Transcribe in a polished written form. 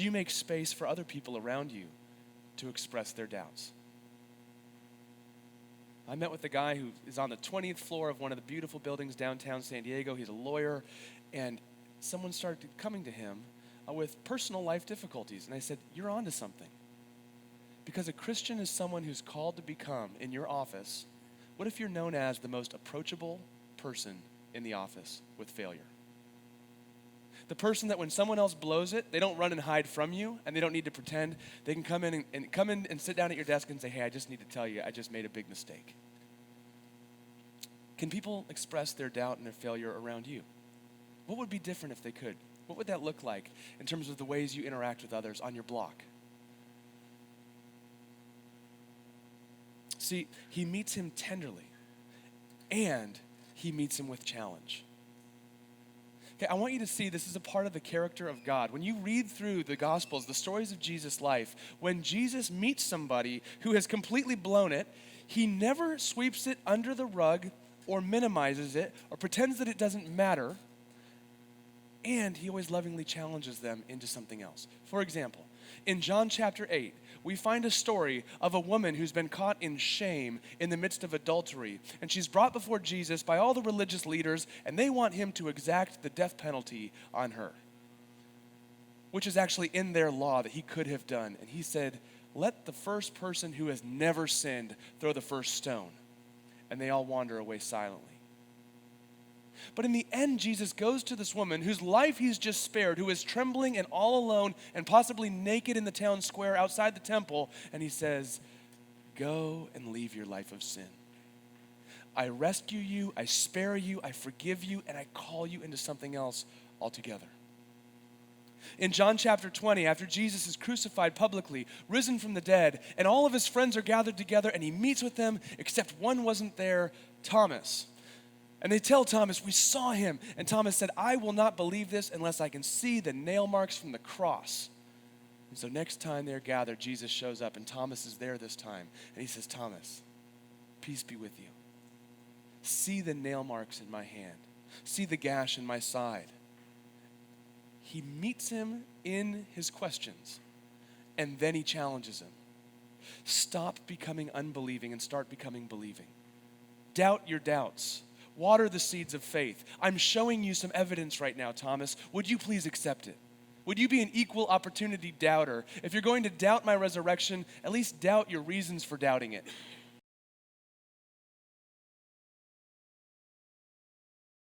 Do you make space for other people around you to express their doubts? I met with a guy who is on the 20th floor of one of the beautiful buildings downtown San Diego. He's a lawyer, and someone started coming to him with personal life difficulties. And I said, you're onto something. Because a Christian is someone who's called to become, in your office, what if you're known as the most approachable person in the office with failure? The person that when someone else blows it, they don't run and hide from you, and they don't need to pretend. They can come in and sit down at your desk and say, hey, I just need to tell you, I just made a big mistake. Can people express their doubt and their failure around you? What would be different if they could? What would that look like in terms of the ways you interact with others on your block? See, he meets him tenderly, and he meets him with challenge. Okay, I want you to see this is a part of the character of God. When you read through the Gospels, the stories of Jesus' life, when Jesus meets somebody who has completely blown it, he never sweeps it under the rug or minimizes it or pretends that it doesn't matter, and he always lovingly challenges them into something else. For example, in John chapter 8, we find a story of a woman who's been caught in shame in the midst of adultery. And she's brought before Jesus by all the religious leaders, and they want him to exact the death penalty on her, which is actually in their law that he could have done. And he said, let the first person who has never sinned throw the first stone. And they all wander away silently. But in the end, Jesus goes to this woman whose life he's just spared, who is trembling and all alone and possibly naked in the town square outside the temple, and he says, go and leave your life of sin. I rescue you, I spare you, I forgive you, and I call you into something else altogether. In John chapter 20, after Jesus is crucified publicly, risen from the dead, and all of his friends are gathered together, and he meets with them, except one wasn't there, Thomas. And they tell Thomas, we saw him. And Thomas said, I will not believe this unless I can see the nail marks from the cross. And so next time they're gathered, Jesus shows up, and Thomas is there this time. And he says, Thomas, peace be with you. See the nail marks in my hand. See the gash in my side. He meets him in his questions, and then he challenges him. Stop becoming unbelieving and start becoming believing. Doubt your doubts. Water the seeds of faith. I'm showing you some evidence right now, Thomas. Would you please accept it? Would you be an equal opportunity doubter? If you're going to doubt my resurrection, at least doubt your reasons for doubting it.